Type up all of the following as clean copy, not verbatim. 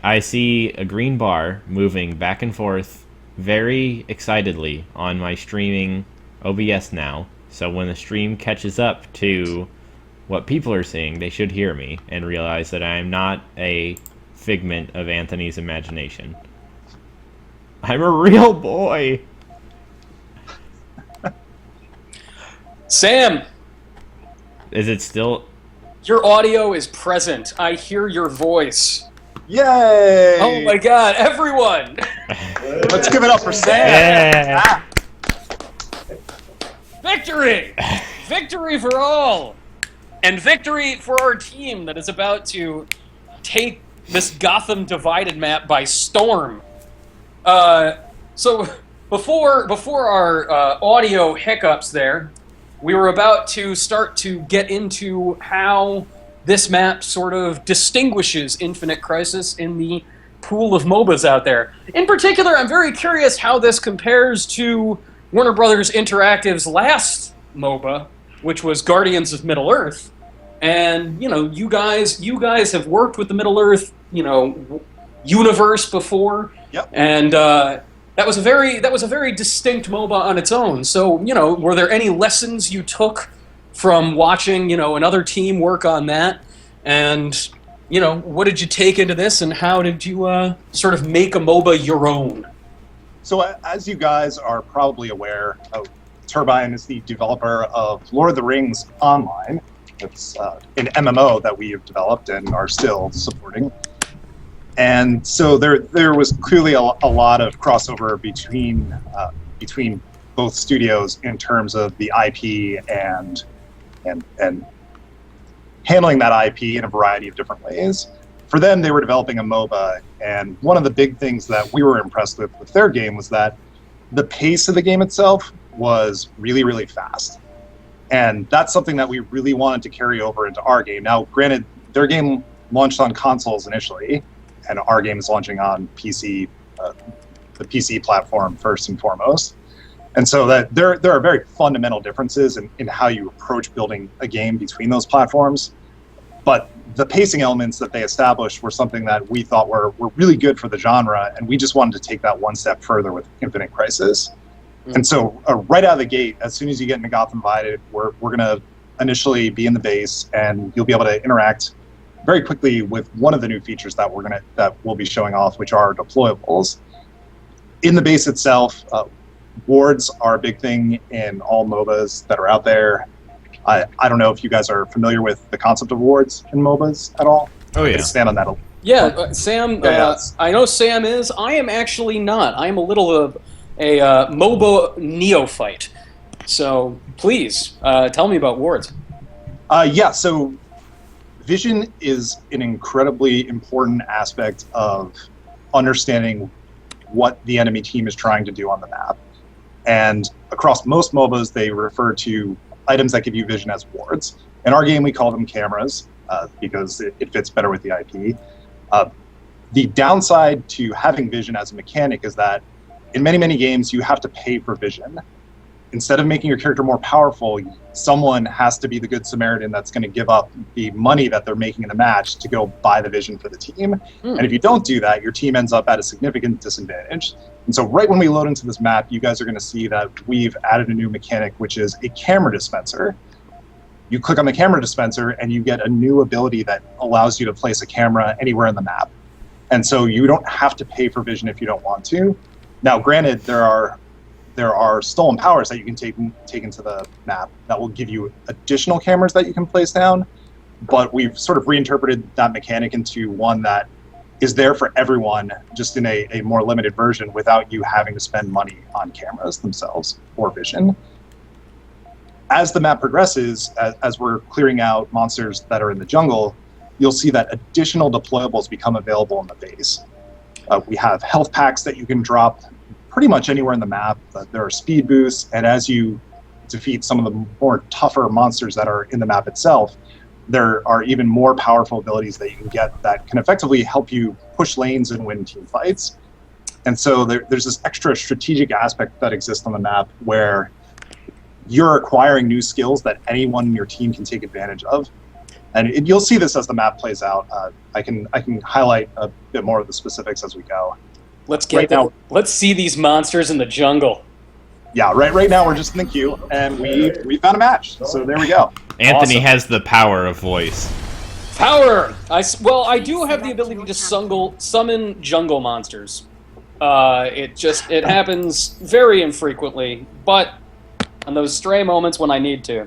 I see a green bar moving back and forth very excitedly on my streaming OBS now. So when the stream catches up to what people are seeing, they should hear me and realize that I am not a figment of Anthony's imagination. I'm a real boy. Sam! Is it still... Your audio is present. I hear your voice. Yay! Oh my god, everyone! Let's give it up for Sam! Yeah. Victory! Victory for all! And victory for our team that is about to take this Gotham Divided map by storm. So before our audio hiccups there, we were about to start to get into how this map sort of distinguishes Infinite Crisis in the pool of MOBAs out there. In particular, I'm very curious how this compares to Warner Brothers Interactive's last MOBA, which was Guardians of Middle-earth. And, you know, you guys have worked with the Middle-earth, you know, universe before. Yep. And that was a very distinct MOBA on its own. So, you know, were there any lessons you took from watching, you know, another team work on that? And, you know, what did you take into this, and how did you sort of make a MOBA your own? So as you guys are probably aware, Turbine is the developer of Lord of the Rings Online. It's an MMO that we have developed and are still supporting. And so there was clearly a lot of crossover between both studios in terms of the IP and handling that IP in a variety of different ways. For them, they were developing a MOBA, and one of the big things that we were impressed with their game was that the pace of the game itself was really, really fast. And that's something that we really wanted to carry over into our game. Now, granted, their game launched on consoles initially, and our game is launching on PC, the PC platform first and foremost. And so that there are very fundamental differences in how you approach building a game between those platforms. But the pacing elements that they established were something that we thought were really good for the genre, and we just wanted to take that one step further with Infinite Crisis. Mm-hmm. And so right out of the gate, as soon as you get into Gotham Divided, we're going to initially be in the base, and you'll be able to interact very quickly with one of the new features that we'll be showing off, which are deployables. In the base itself, wards are a big thing in all MOBAs that are out there. I don't know if you guys are familiar with the concept of wards in MOBAs at all. Oh yeah. Expand on that a little. Yeah, Sam. I know Sam is. I am actually not. I am a little of a MOBA neophyte. So please tell me about wards. Yeah. So vision is an incredibly important aspect of understanding what the enemy team is trying to do on the map. And across most MOBAs, they refer to items that give you vision as wards. In our game, we call them cameras because it fits better with the IP. The downside to having vision as a mechanic is that in many, many games, you have to pay for vision. Instead of making your character more powerful, someone has to be the good Samaritan that's going to give up the money that they're making in the match to go buy the vision for the team. And if you don't do that, your team ends up at a significant disadvantage. And so right when we load into this map, you guys are going to see that we've added a new mechanic, which is a camera dispenser. You click on the camera dispenser and you get a new ability that allows you to place a camera anywhere in the map. And so you don't have to pay for vision if you don't want to. Now, granted, there are stolen powers that you can take into the map that will give you additional cameras that you can place down, but we've sort of reinterpreted that mechanic into one that is there for everyone, just in a more limited version without you having to spend money on cameras themselves or vision. As the map progresses, as we're clearing out monsters that are in the jungle, you'll see that additional deployables become available in the base. We have health packs that you can drop pretty much anywhere in the map. There are speed boosts, and as you defeat some of the more tougher monsters that are in the map itself, there are even more powerful abilities that you can get that can effectively help you push lanes and win team fights. And so there's this extra strategic aspect that exists on the map where you're acquiring new skills that anyone in your team can take advantage of. And you'll see this as the map plays out. I can highlight a bit more of the specifics as we go. Let's Right now- let's see these monsters in the jungle. Yeah, right now we're just in the queue, and we found a match. So there we go. Anthony Awesome. has the power of voice. Power! I do have the ability to summon jungle monsters. It happens very infrequently, but on those stray moments when I need to.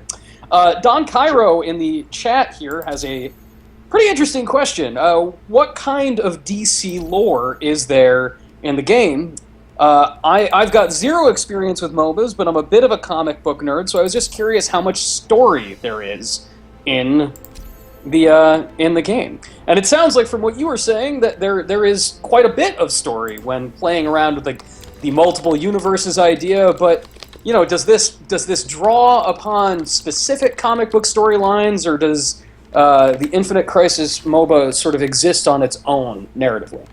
Don Cairo in the chat here has a pretty interesting question. What kind of DC lore is there in the game? I've got zero experience with MOBAs, but I'm a bit of a comic book nerd, so I was just curious how much story there is in the game. And it sounds like from what you were saying that there is quite a bit of story when playing around with the multiple universes idea, but you know, does this draw upon specific comic book storylines, or does the Infinite Crisis MOBA sort of exist on its own narratively?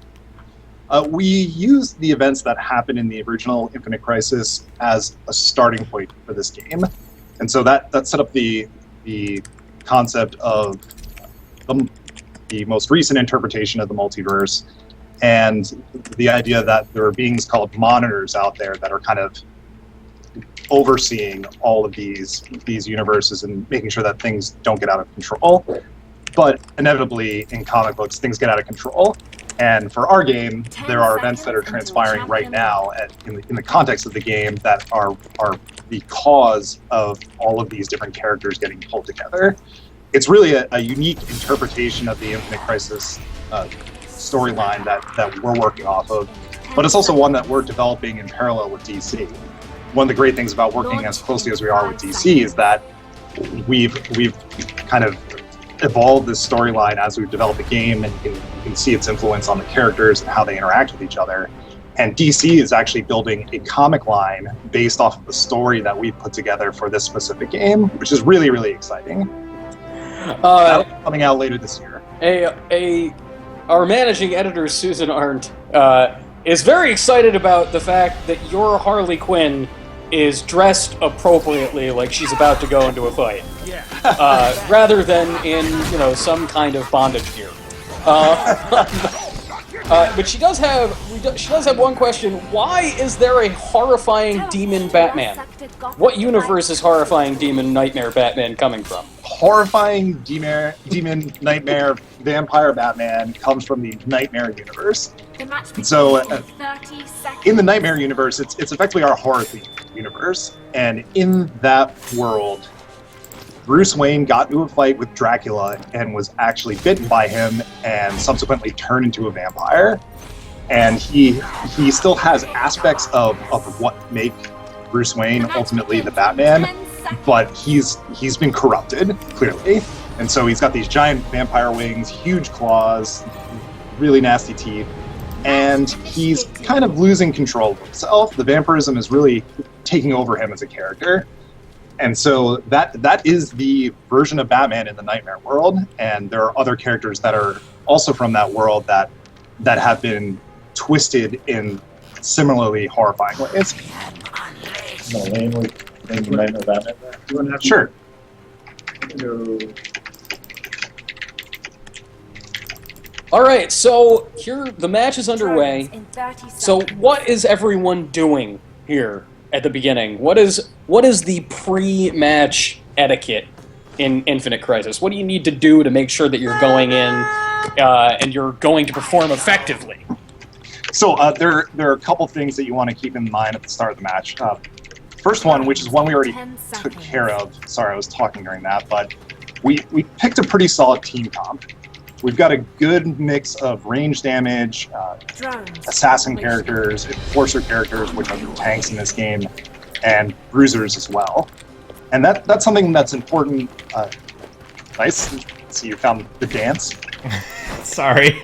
We use the events that happened in the original Infinite Crisis as a starting point for this game, and so that set up the concept of the most recent interpretation of the multiverse, and the idea that there are beings called monitors out there that are kind of overseeing all of these universes and making sure that things don't get out of control. But inevitably, in comic books, things get out of control. And for our game, there are events that are transpiring right now in the context of the game that are the cause of all of these different characters getting pulled together. It's really a unique interpretation of the Infinite Crisis storyline that we're working off of, but it's also one that we're developing in parallel with DC. One of the great things about working as closely as we are with DC is that we've kind of evolved this storyline as we've developed the game, and you can see its influence on the characters and how they interact with each other. And DC is actually building a comic line based off of the story that we've put together for this specific game, which is really, really exciting. Coming out later this year. Our managing editor, Susan Arndt, is very excited about the fact that your Harley Quinn is dressed appropriately, like she's about to go into a fight, rather than in some kind of bondage gear. But she does have one question. Why is there a horrifying demon Batman? What universe is horrifying demon nightmare Batman coming from? Horrifying demon nightmare vampire Batman comes from the Nightmare universe. And so in the Nightmare universe, it's effectively our horror theme universe. And in that world, Bruce Wayne got into a fight with Dracula and was actually bitten by him and subsequently turned into a vampire. And he still has aspects of what make Bruce Wayne ultimately the Batman, but he's been corrupted, clearly. And so he's got these giant vampire wings, huge claws, really nasty teeth, and he's kind of losing control of himself. The vampirism is really taking over him as a character. And so that is the version of Batman in the Nightmare world, and there are other characters that are also from that world that have been twisted in similarly horrifying ways. Sure. All right, so here the match is underway. So what is everyone doing here at the beginning? What is the pre-match etiquette in Infinite Crisis? What do you need to do to make sure that you're going in and you're going to perform effectively? So there are a couple things that you want to keep in mind at the start of the match. First one, which is one we already took care of. Sorry, I was talking during that, but we picked a pretty solid team comp. We've got a good mix of range damage, assassin characters, enforcer characters, which are the tanks in this game, and bruisers as well. And that's something that's important. Nice. So you found the dance. Sorry.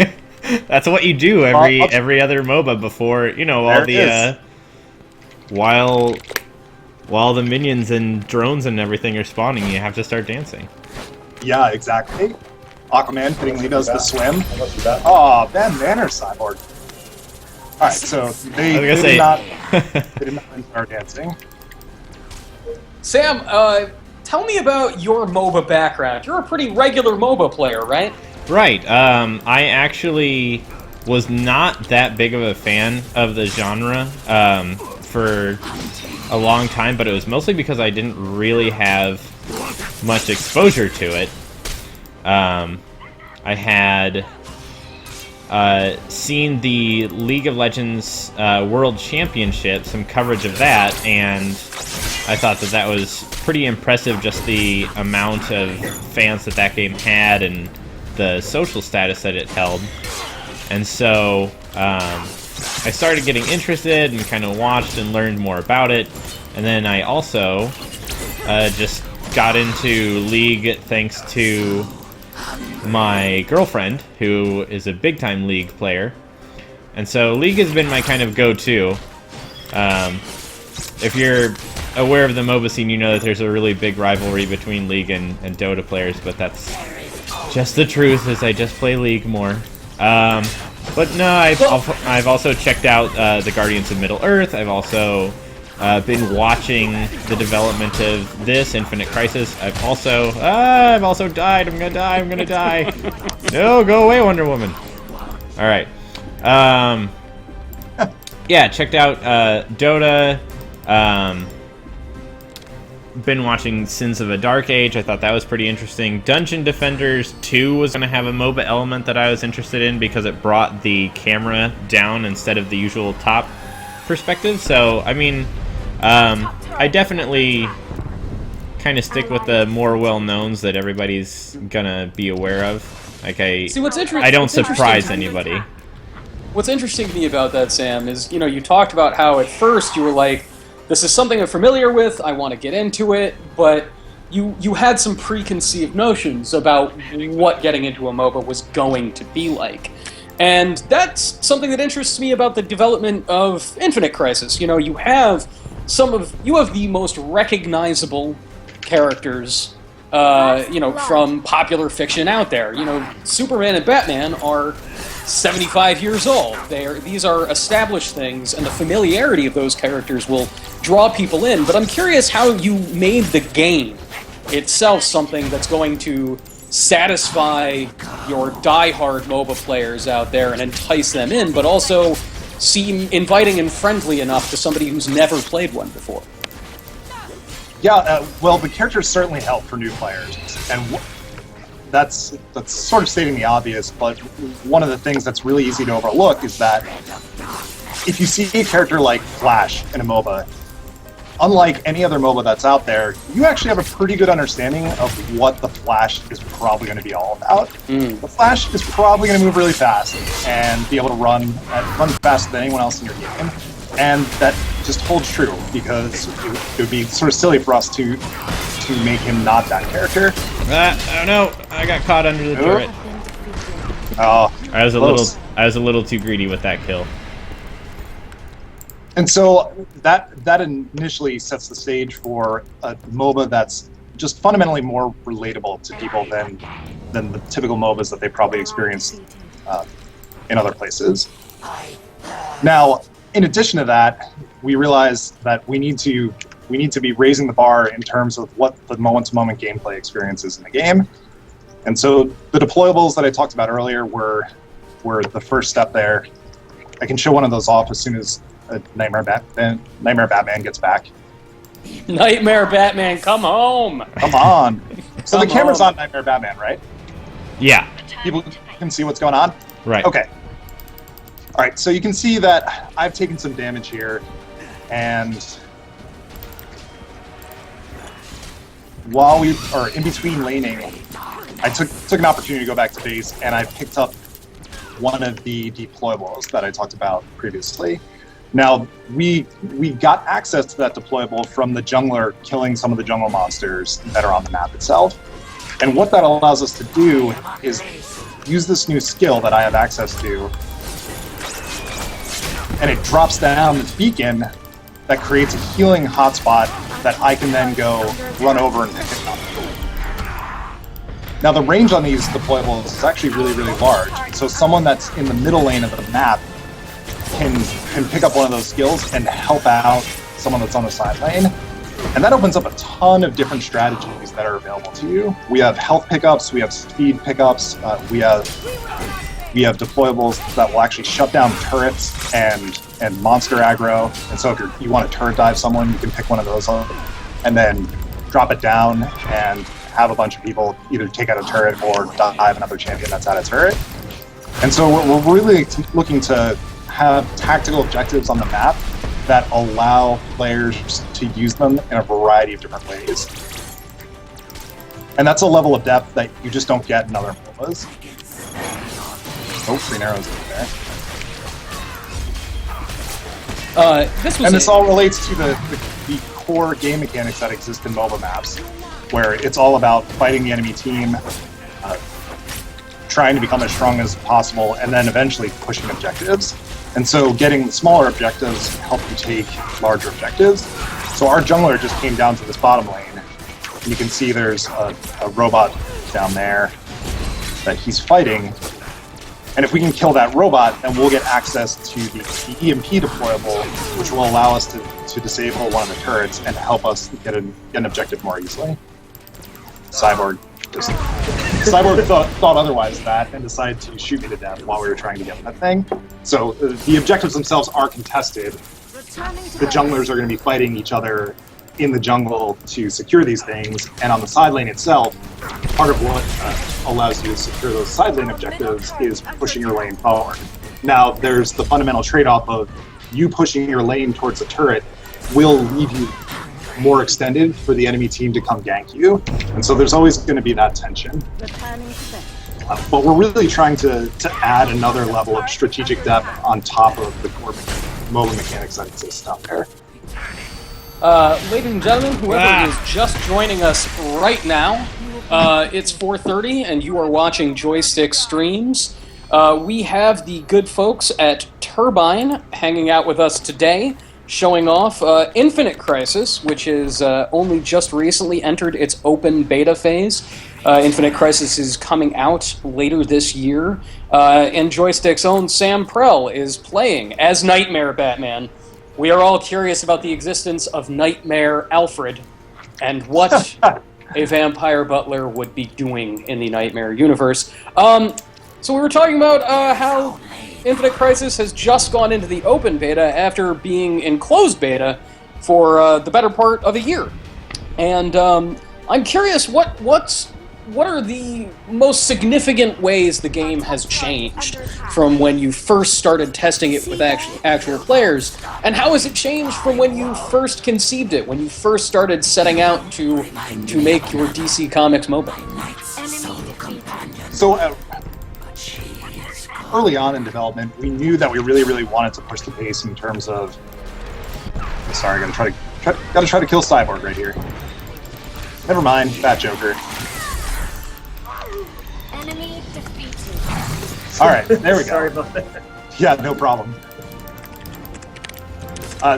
That's what you do every other MOBA before, all the while the minions and drones and everything are spawning, you have to start dancing. Yeah, exactly. Aquaman fittingly does the swim. Oh, bad manners, Cyborg. Alright, so they did not start dancing. Sam, tell me about your MOBA background. You're a pretty regular MOBA player, right? Right. I actually was not that big of a fan of the genre for a long time, but it was mostly because I didn't really have much exposure to it. I had seen the League of Legends World Championship, some coverage of that, and I thought that that was pretty impressive, just the amount of fans that that game had and the social status that it held. And so I started getting interested and kind of watched and learned more about it. And then I also just got into League thanks to my girlfriend, who is a big-time League player. And so League has been my kind of go-to. If you're aware of the MOBA scene, you know that there's a really big rivalry between League and Dota players, but that's just the truth, is I just play League more. But no, I've also checked out the Guardians of Middle-earth. I've also been watching the development of this Infinite Crisis. I've also died. I'm gonna die. No, go away, Wonder Woman. All right. Yeah, checked out Dota. Been watching Sins of a Dark Age. I thought that was pretty interesting. Dungeon Defenders 2 was going to have a MOBA element that I was interested in because it brought the camera down instead of the usual top perspective. So, I mean, I definitely kind of stick with the more well-knowns that everybody's going to be aware of. Like, I don't surprise anybody. What's interesting to me about that, Sam, is, you know, you talked about how at first you were like, this is something I'm familiar with, I want to get into it, but you had some preconceived notions about what getting into a MOBA was going to be like. And that's something that interests me about the development of Infinite Crisis. You know, you have the most recognizable characters, you know, from popular fiction out there. You know, Superman and Batman are 75 years old. These are established things, and the familiarity of those characters will draw people in. But I'm curious how you made the game itself something that's going to satisfy your die-hard MOBA players out there and entice them in, but also seem inviting and friendly enough to somebody who's never played one before. Yeah, well, the characters certainly help for new players, and that's sort of stating the obvious, but one of the things that's really easy to overlook is that if you see a character like Flash in a MOBA, unlike any other MOBA that's out there, you actually have a pretty good understanding of what the Flash is probably going to be all about. The Flash is probably going to move really fast and be able to run faster than anyone else in your game. And that just holds true, because it would be sort of silly for us to make him not that character. Oh no! I got caught under the turret. Oh, I was a little too greedy with that kill. And so that initially sets the stage for a MOBA that's just fundamentally more relatable to people than the typical MOBAs that they probably experienced in other places. Now, in addition to that, we realized that we need to be raising the bar in terms of what the moment-to-moment gameplay experience is in the game. And so the deployables that I talked about earlier were the first step there. I can show one of those off as soon as Nightmare Batman gets back. Nightmare Batman, come home! Come on! So the camera's on Nightmare Batman, right? Yeah. People can see what's going on? Right. Okay. All right, so you can see that I've taken some damage here, and while we are in between laning, I took an opportunity to go back to base, and I picked up one of the deployables that I talked about previously. Now, we got access to that deployable from the jungler killing some of the jungle monsters that are on the map itself. And what that allows us to do is use this new skill that I have access to, and it drops down this beacon that creates a healing hotspot that I can then go run over and pick it up. Now, the range on these deployables is actually really, really large. So someone that's in the middle lane of the map can pick up one of those skills and help out someone that's on the side lane. And that opens up a ton of different strategies that are available to you. We have health pickups, we have speed pickups, we have deployables that will actually shut down turrets and monster aggro. And so if you want to turret dive someone, you can pick one of those up and then drop it down and have a bunch of people either take out a turret or dive another champion that's at a turret. And so we're really looking to have tactical objectives on the map that allow players to use them in a variety of different ways. And that's a level of depth that you just don't get in other MOBAs. Oh, green arrows in there. This all relates to the core game mechanics that exist in MOBA maps, where it's all about fighting the enemy team, trying to become as strong as possible, and then eventually pushing objectives. And so getting smaller objectives help you take larger objectives. So our jungler just came down to this bottom lane, and you can see there's a robot down there that he's fighting. And if we can kill that robot, then we'll get access to the EMP deployable, which will allow us to disable one of the turrets and help us get an objective more easily. Cyborg thought otherwise of that and decided to shoot me to death while we were trying to get that thing. So the objectives themselves are contested. The junglers are going to be fighting each other in the jungle to secure these things, and on the side lane itself, part of what allows you to secure those side lane objectives is pushing your lane forward. Now, there's the fundamental trade-off of you pushing your lane towards a turret will leave you more extended for the enemy team to come gank you, and so there's always going to be that tension. But we're really trying to add another level of strategic depth on top of the core MOBA mechanics that exist out there. Ladies and gentlemen, whoever is just joining us right now, it's 4:30 and you are watching Joystiq Streams. We have the good folks at Turbine hanging out with us today, showing off Infinite Crisis, which is only just recently entered its open beta phase. Infinite Crisis is coming out later this year, and Joystiq's own Sam Prell is playing as Nightmare Batman. We are all curious about the existence of Nightmare Alfred and what a vampire butler would be doing in the Nightmare universe. So we were talking about how Infinite Crisis has just gone into the open beta after being in closed beta for the better part of a year. And I'm curious, what are the most significant ways the game has changed from when you first started testing it with actual players, and how has it changed from when you first conceived it, when you first started setting out to make your DC Comics MOBA? So early on in development, we knew that we really wanted to push the pace in terms of. Sorry, gotta try to kill Cyborg right here. Never mind, Fat Joker. Enemy defeated. All right, there we go. Sorry about that. Yeah, no problem.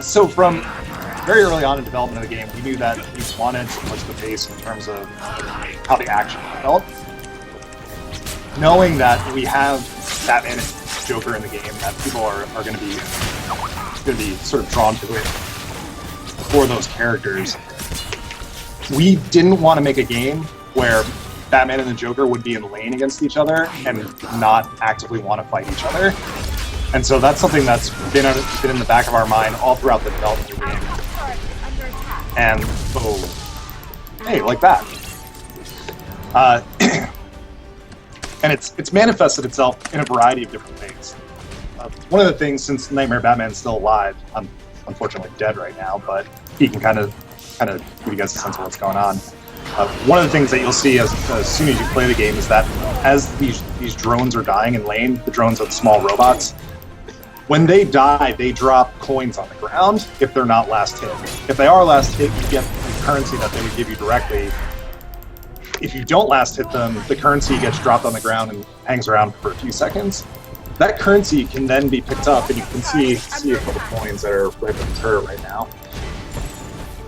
So from very early on in development of the game, we knew that we wanted to push the pace in terms of how the action developed. Knowing that we have Batman and Joker in the game, that people are going to be sort of drawn to it for those characters, we didn't want to make a game where Batman and the Joker would be in lane against each other and not actively want to fight each other. And so that's something that's been in the back of our mind all throughout the development of the game. And hey, like that. And it's manifested itself in a variety of different ways. One of the things, since Nightmare Batman's still alive, I'm unfortunately dead right now, but he can kind of give you guys a sense of what's going on. One of the things that you'll see as soon as you play the game is that as these drones are dying in lane, the drones are the small robots, when they die, they drop coins on the ground if they're not last hit. If they are last hit, you get the currency that they would give you directly. If you don't last hit them, the currency gets dropped on the ground and hangs around for a few seconds. That currency can then be picked up, and you can see a couple coins that are right in the turret right now.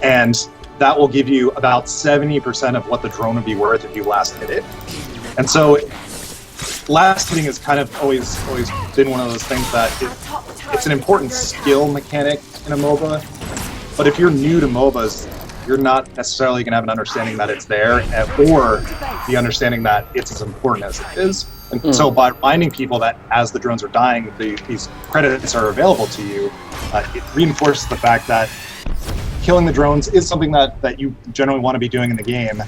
And that will give you about 70% of what the drone would be worth if you last hit it. And so last hitting has kind of always been one of those things that it's an important skill mechanic in a MOBA. But if you're new to MOBAs, you're not necessarily going to have an understanding that it's there, or the understanding that it's as important as it is. And so by reminding people that as the drones are dying, these credits are available to you, it reinforces the fact that killing the drones is something that you generally want to be doing in the game.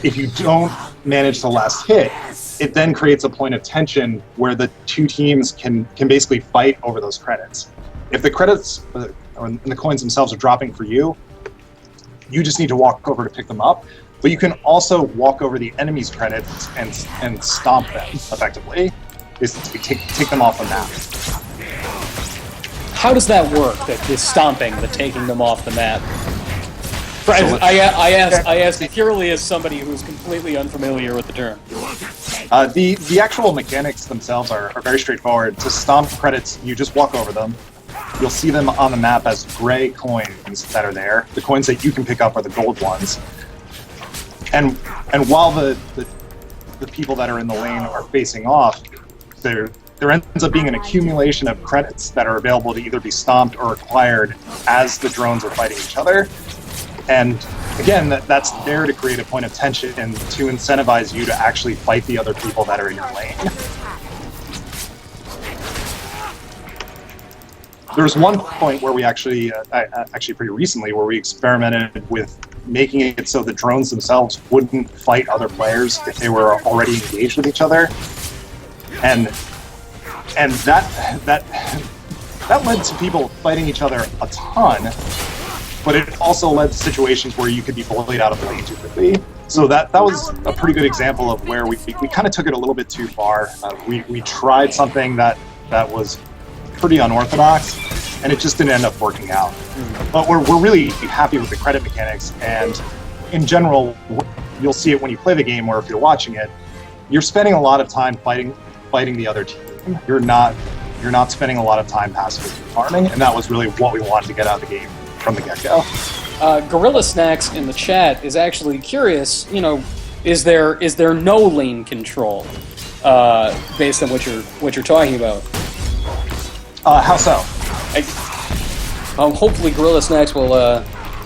If you don't manage the last hit, it then creates a point of tension where the two teams can basically fight over those credits. If the credits and the coins themselves are dropping for you, you just need to walk over to pick them up. But you can also walk over the enemy's credits and stomp them effectively. Basically take them off the map. How does that work? The stomping, the taking them off the map. I asked purely as somebody who's completely unfamiliar with the term. The actual mechanics themselves are very straightforward. To stomp credits, you just walk over them. You'll see them on the map as gray coins that are there. The coins that you can pick up are the gold ones. And while the people that are in the lane are facing off, there ends up being an accumulation of credits that are available to either be stomped or acquired as the drones are fighting each other. And again, that's there to create a point of tension and to incentivize you to actually fight the other people that are in your lane. There was one point where we actually pretty recently, where we experimented with making it so the drones themselves wouldn't fight other players if they were already engaged with each other, and that led to people fighting each other a ton, but it also led to situations where you could be bullied out of the lane too quickly. So that was a pretty good example of where we kind of took it a little bit too far. We tried something that was pretty unorthodox, and it just didn't end up working out. But we're really happy with the credit mechanics, and in general, you'll see it when you play the game, or if you're watching it, you're spending a lot of time fighting the other team. You're not spending a lot of time passively farming, and that was really what we wanted to get out of the game from the get-go. Gorilla Snacks in the chat is actually curious. You know, is there no lane control based on what you're talking about? How so? Hopefully Gorilla Snacks will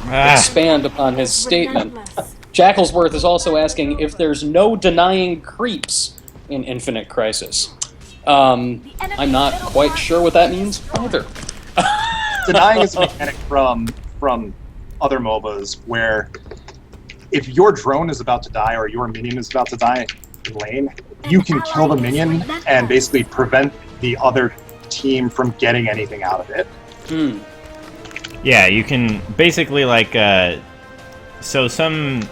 expand upon his statement. Jackalsworth is also asking if there's no denying creeps in Infinite Crisis. I'm not quite sure what that means either. Denying is a mechanic from other MOBAs where if your drone is about to die or your minion is about to die in lane, you can kill the minion and basically prevent the other team from getting anything out of it. Yeah, you can basically so some.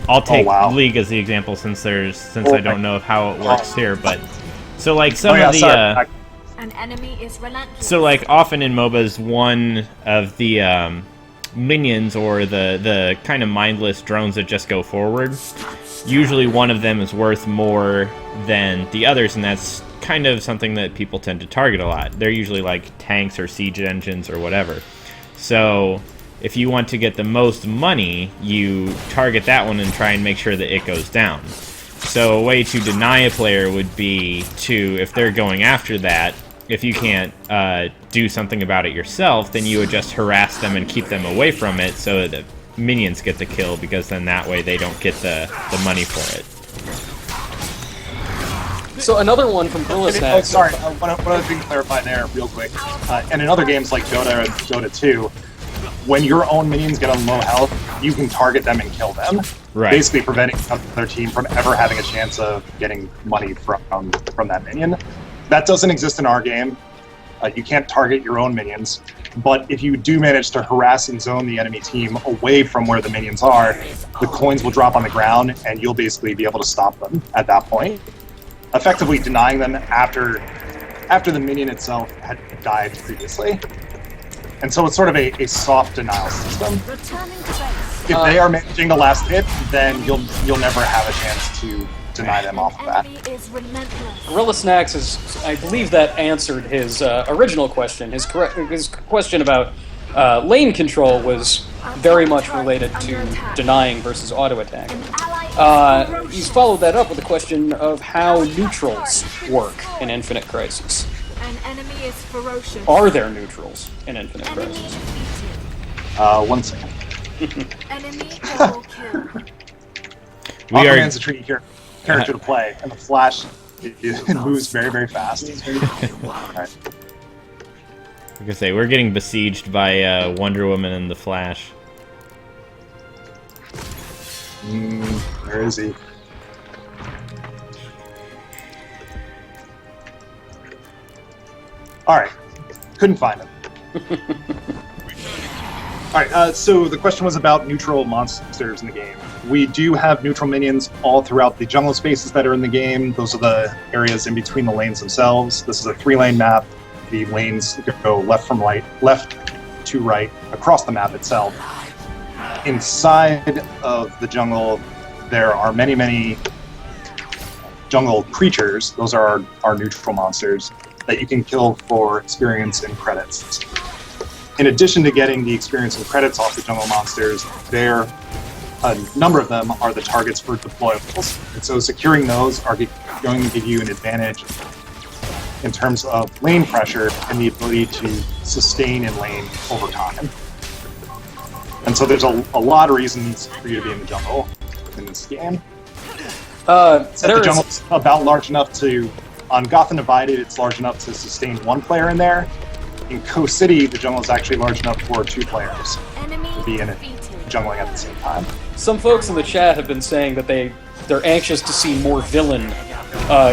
I'll take League as the example since I don't know how it works here, but so some of the an enemy is relentless. so often in MOBAs, one of the minions or the kind of mindless drones that just go forward, usually one of them is worth more than the others, and that's kind of something that people tend to target a lot. They're usually tanks or siege engines or whatever. So if you want to get the most money, you target that one and try and make sure that it goes down. So a way to deny a player would be to, if they're going after that, if you can't do something about it yourself, then you would just harass them and keep them away from it so that the minions get the kill, because then that way they don't get the money for it. So another one from Gorilla Snacks. Sorry, one other thing to clarify there real quick. And in other games like Dota and Dota 2, when your own minions get on low health, you can target them and kill them. Right. Basically preventing their team from ever having a chance of getting money from that minion. That doesn't exist in our game. You can't target your own minions. But if you do manage to harass and zone the enemy team away from where the minions are, the coins will drop on the ground, and you'll basically be able to stop them at that point, effectively denying them after the minion itself had died previously. And so it's sort of a soft denial system. If they are managing the last hit, then you'll never have a chance to deny them off of that. Gorilla Snacks is, I believe that answered his original question. His question about lane control was very much related to denying versus auto attack. He's followed that up with a question of how neutrals work in Infinite Crisis. An enemy is ferocious. Are there neutrals in Infinite Crisis? 1 second. Enemy double kill. Aquaman's a tricky character to play, and the Flash it moves very, very fast. Alright. Like I say, we're getting besieged by Wonder Woman and the Flash. Where is he? Alright. Couldn't find him. Alright, so the question was about neutral monsters in the game. We do have neutral minions all throughout the jungle spaces that are in the game. Those are the areas in between the lanes themselves. This is a 3-lane map. The lanes go left to right across the map itself. Inside of the jungle, there are many, many jungle creatures. Those are our neutral monsters that you can kill for experience and credits. In addition to getting the experience and credits off the jungle monsters, a number of them are the targets for deployables. And so securing those are going to give you an advantage in terms of lane pressure and the ability to sustain in lane over time. And so there's a lot of reasons for you to be in the jungle in this game. The jungle's about large enough to, on Gotham Divided, it's large enough to sustain 1 player in there. In Coast City, the jungle is actually large enough for 2 players to be in it, jungling at the same time. Some folks in the chat have been saying that they're anxious to see more villain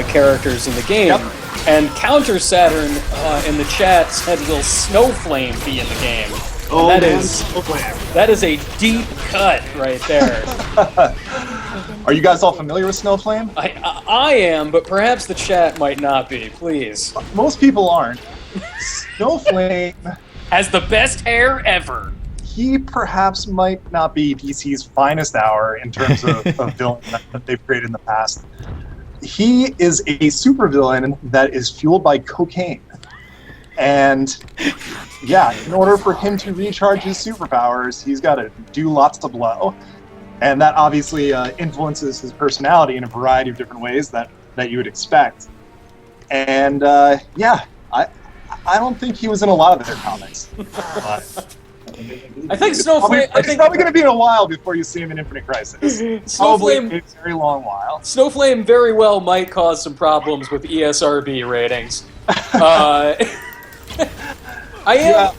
characters in the game. Yep. And Counter Saturn in the chat said, "Will Snowflame be in the game?" Oh, that is a deep cut right there. Are you guys all familiar with Snowflame? I am, but perhaps the chat might not be. Please. Most people aren't. Snowflame has the best hair ever. He perhaps might not be DC's finest hour in terms of villain that they've created in the past. He is a supervillain that is fueled by cocaine. And yeah, in order for him to recharge his superpowers, he's got to do lots of blow. And that obviously influences his personality in a variety of different ways that you would expect. And yeah, I don't think he was in a lot of their comics. But I think Snowflame. It's probably going to be in a while before you see him in Infinite Crisis. Snowflame, probably a very long while. Snowflame very well might cause some problems with ESRB ratings. I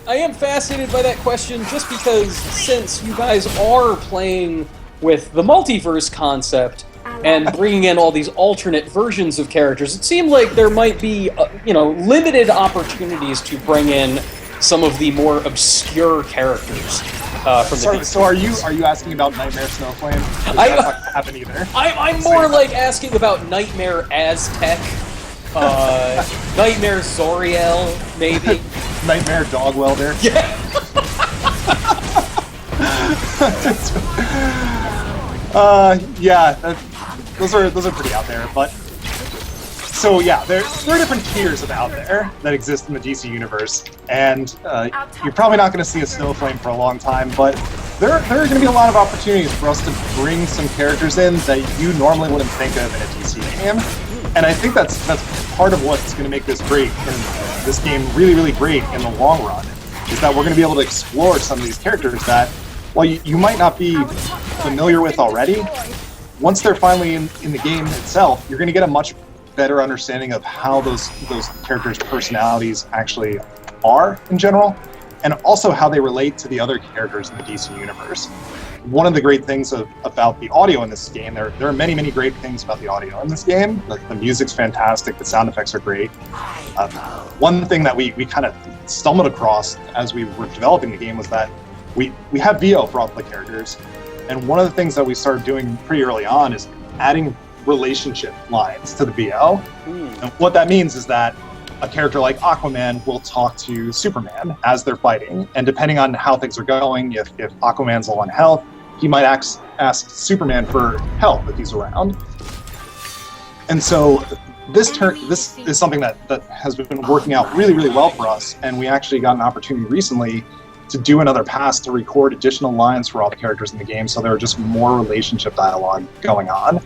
am fascinated by that question just because since you guys are playing with the multiverse concept and bringing in all these alternate versions of characters, it seemed like there might be limited opportunities to bring in some of the more obscure characters from the DC. So are you asking about Nightmare Snowflame? That's not going to happen either. I'm more like asking about Nightmare Aztec, Nightmare Zoriel, maybe. Nightmare Dog Welder. Yeah. Those are pretty out there, but so yeah, there are different tiers of out there that exist in the DC universe, and you're probably not going to see a Snowflame for a long time, but there are going to be a lot of opportunities for us to bring some characters in that you normally wouldn't think of in a DC game, and I think that's part of what's going to make this great, and this game really, really great in the long run, is that we're going to be able to explore some of these characters that, while you might not be familiar with already, once they're finally in the game itself, you're going to get a much better understanding of how those characters' personalities actually are in general, and also how they relate to the other characters in the DC universe. One of the great things about the audio in this game, there are many, many great things about the audio in this game. The music's fantastic, the sound effects are great. One thing that we kind of stumbled across as we were developing the game was that we have VO for all the characters, and one of the things that we started doing pretty early on is adding relationship lines to the VO. And what that means is that a character like Aquaman will talk to Superman as they're fighting, and depending on how things are going, if Aquaman's low on health, he might ask Superman for help if he's around. And so this is something that has been working out really, really well for us, and we actually got an opportunity recently to do another pass to record additional lines for all the characters in the game, so there are just more relationship dialogue going on.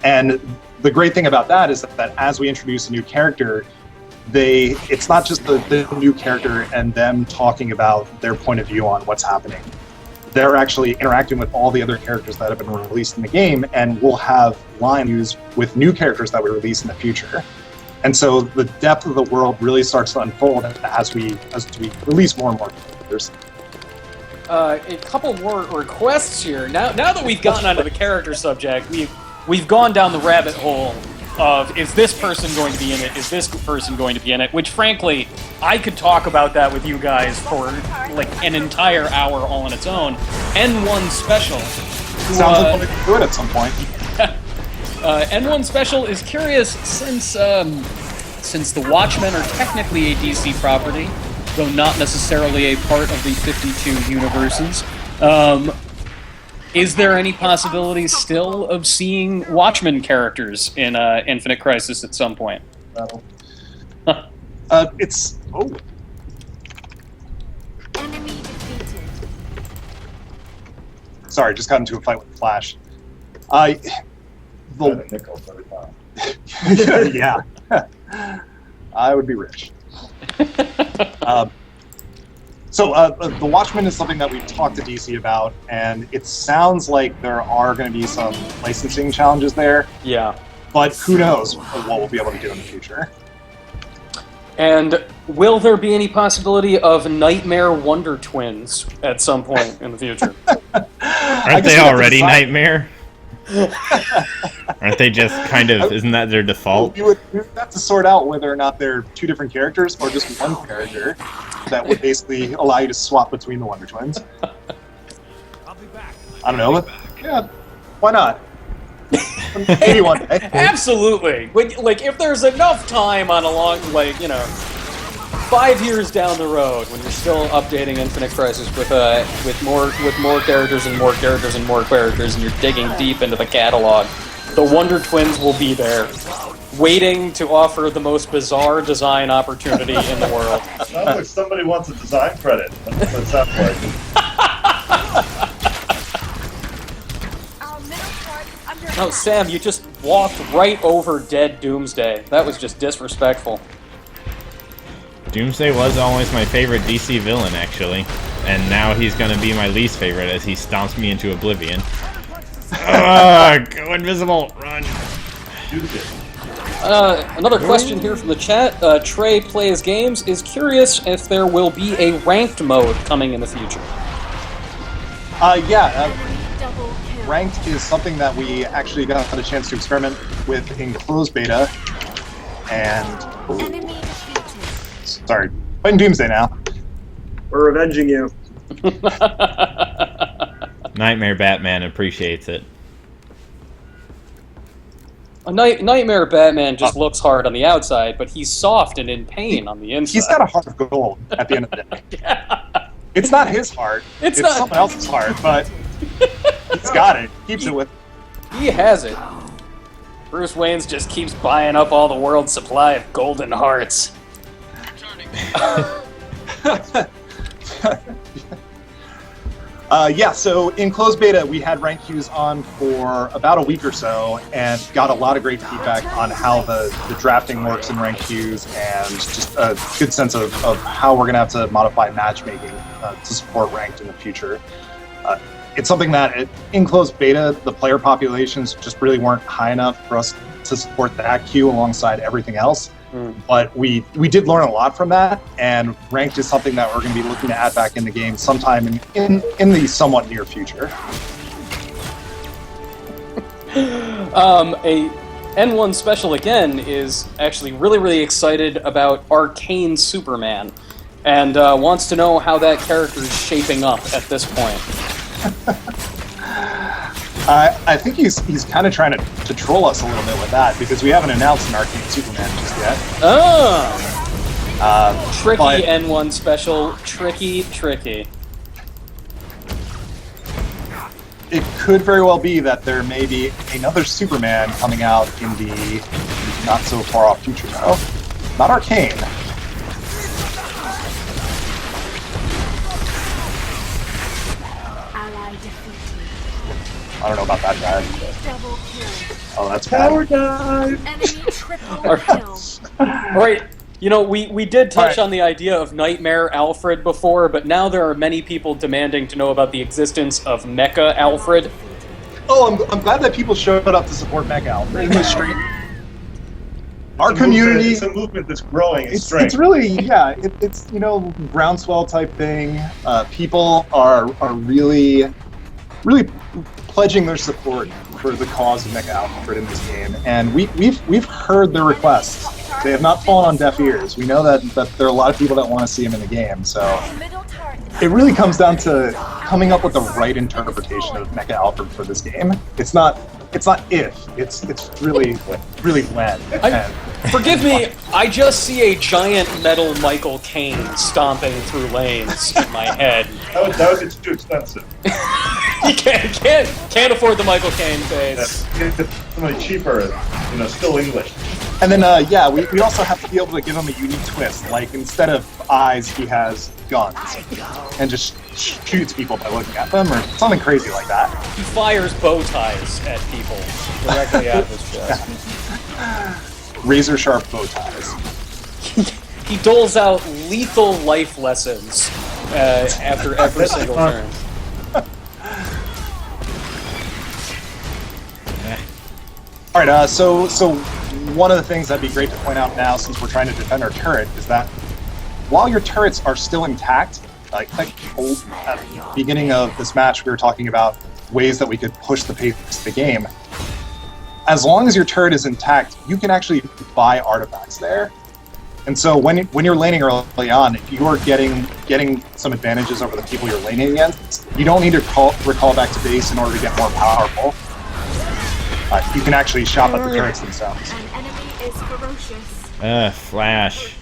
And the great thing about that is that as we introduce a new character, it's not just the new character and them talking about their point of view on what's happening. They're actually interacting with all the other characters that have been released in the game, and we'll have line use with new characters that we release in the future. And so the depth of the world really starts to unfold as we release more and more characters. A couple more requests here. Now that we've gotten onto the character subject, we've gone down the rabbit hole of, is this person going to be in it? Is this person going to be in it? Which, frankly, I could talk about that with you guys for like an entire hour all on its own. N1 Special. Sounds like we can do it at some point. N1 Special is curious since the Watchmen are technically a DC property, though not necessarily a part of the 52 universes. Is there any possibility still of seeing Watchmen characters in Infinite Crisis at some point? It's... Oh. Enemy defeated. Sorry, just got into a fight with Flash. Yeah. I would be rich. So the Watchmen is something that we've talked to DC about, and it sounds like there are going to be some licensing challenges there. Yeah. But who knows what we'll be able to do in the future. And will there be any possibility of Nightmare Wonder Twins at some point in the future? Aren't they already Nightmare? Aren't they just kind of, isn't that their default? We would have to sort out whether or not they're two different characters or just one character that would basically allow you to swap between the Wonder Twins. I'll be back. I don't know, but yeah, why not? Maybe one day. Absolutely. Like, if there's enough time on a long, 5 years down the road when you're still updating Infinite Crisis with more characters and more characters and more characters, and you're digging deep into the catalog, the Wonder Twins will be there, waiting to offer the most bizarre design opportunity in the world. Sounds like somebody wants a design credit. That's what it sounds like. Our middle part is under Oh, attack. Sam, you just walked right over dead Doomsday. That was just disrespectful. Doomsday was always my favorite DC villain, actually. And now he's gonna be my least favorite as he stomps me into oblivion. Go invisible! Run! Another question here from the chat. Trey Plays Games is curious if there will be a ranked mode coming in the future. Yeah, Enemy double kill. ranked is something that we actually got a chance to experiment with in closed beta, and Enemy defeated. sorry, playing Doomsday now. We're avenging you. Nightmare Batman appreciates it. Nightmare Batman just looks hard on the outside, but he's soft and in pain on the inside. He's got a heart of gold at the end of the day. Yeah. It's not his heart. It's It's not- someone else's heart, but he's got it. Keeps it with. He has it. Bruce Wayne's just keeps buying up all the world's supply of golden hearts. Yeah, so in closed beta, we had rank queues on for about a week or so, and got a lot of great feedback on how the drafting works in rank queues, and just a good sense of how we're going to have to modify matchmaking to support ranked in the future. It's something that in closed beta, the player populations just really weren't high enough for us to support that queue alongside everything else. But we did learn a lot from that, and ranked is something that we're going to be looking to add back in the game sometime in the somewhat near future. A N1 Special again is actually really excited about Arcane Superman, and wants to know how that character is shaping up at this point. I think he's kind of trying to troll us a little bit with that, because we haven't announced an Arcane Superman just yet. Oh! Tricky But- N1 Special. Tricky. It could very well be that there may be another Superman coming out in the not so far off future, though. Not Arcane. Ally defeated. I don't know about that guy. Double kill. Oh, that's bad. Power dive! Enemy triple Alright. kill. Alright, You know, we did touch Alright. on the idea of Nightmare Alfred before, but now there are many people demanding to know about the existence of Mecha Alfred. Oh, I'm glad that people showed up to support Mecha Alfred in the stream. Our community, It's a movement that's growing in it's strength. really, yeah, it's you know, groundswell type thing. People are really pledging their support for the cause of Mecha Alfred in this game, and we've heard their requests. They have not fallen on deaf ears. We know that there are a lot of people that want to see him in the game, so Middle turret. it really comes down to coming up with the right interpretation of Mecha Alfred for this game. It's not if, it's really when. And Forgive me, I just see a giant metal Michael Caine stomping through lanes in my head. That would be too expensive. You can't afford the Michael Caine face. Get somebody cheaper, you know, still English. And then, yeah, we also have to be able to give him a unique twist. Like, instead of eyes, he has guns. And just shoots people by looking at them, or something crazy like that. He fires bow ties at people directly out of his chest. Razor sharp bow ties. He doles out lethal life lessons after every single turn. Alright, so one of the things that'd be great to point out now, since we're trying to defend our turret, is that while your turrets are still intact, like at the beginning of this match, we were talking about ways that we could push the pace of the game. As long as your turret is intact, you can actually buy artifacts there. And so when you're laning early on, if you are getting some advantages over the people you're laning against, you don't need to recall back to base in order to get more powerful. You can actually shop at the turrets themselves. An enemy is ferocious. Flash.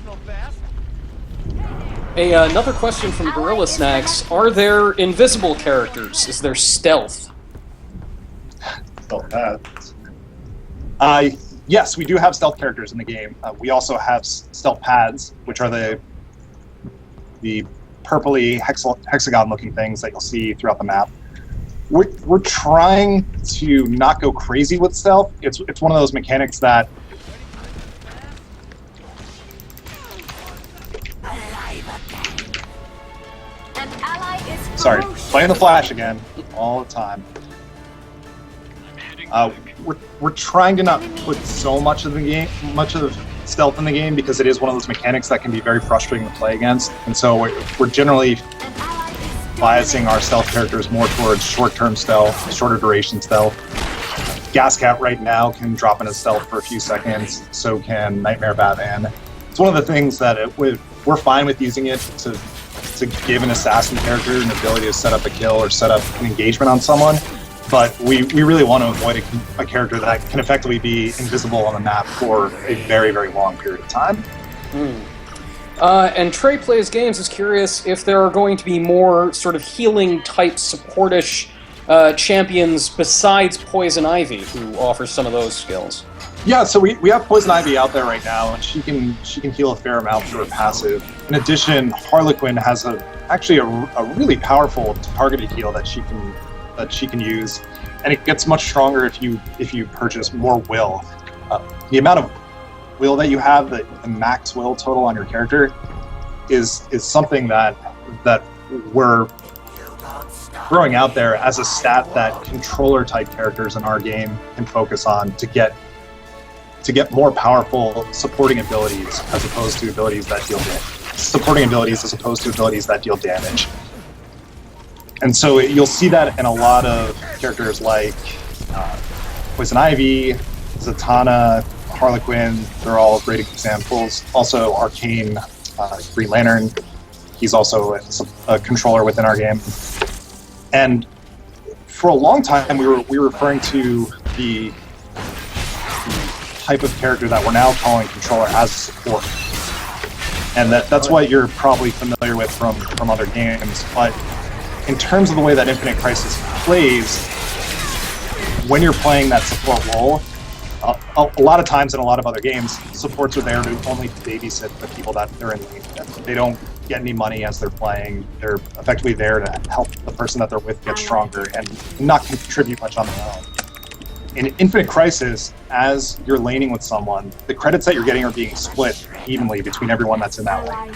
Another question from Gorilla Snacks. Are there invisible characters? Is there stealth? Still pads. Yes, we do have stealth characters in the game. We also have stealth pads, which are the purpley hexagon-looking things that you'll see throughout the map. We're trying to not go crazy with stealth. It's one of those mechanics that An ally is sorry, ferocious. playing the Flash again all the time. We're trying to not put so much of stealth in the game because it is one of those mechanics that can be very frustrating to play against, and so we're generally An ally is biasing our stealth characters more towards short-term stealth, shorter duration stealth. Gascat right now can drop into stealth for a few seconds, so can Nightmare Batman. It's one of the things that we're fine with using it to give an assassin character an ability to set up a kill or set up an engagement on someone, but we really want to avoid a character that can effectively be invisible on the map for a very, very long period of time. And Trey Plays Games is curious if there are going to be more sort of healing-type supportish champions besides Poison Ivy, who offers some of those skills. Yeah, so we have Poison Ivy out there right now, and she can heal a fair amount through her passive. In addition, Harlequin has actually a really powerful targeted heal that she can use, and it gets much stronger if you purchase more will. The amount of will that you have, the max will total on your character, is something that we're throwing out there as a stat that controller type characters in our game can focus on to get more powerful supporting abilities as opposed to abilities that deal damage. And so you'll see that in a lot of characters like Poison Ivy, Zatanna, Harlequin. They're all great examples. Also, Arcane, Green Lantern. He's also a controller within our game. And for a long time, we were referring to the type of character that we're now calling controller as support. And that's what you're probably familiar with from other games. But in terms of the way that Infinite Crisis plays, when you're playing that support role, a lot of times in a lot of other games, supports are there to only babysit the people that they're in lane with. They don't get any money as they're playing. They're effectively there to help the person that they're with get stronger and not contribute much on their own. in Infinite Crisis, as you're laning with someone, the credits that you're getting are being split evenly between everyone that's in that lane.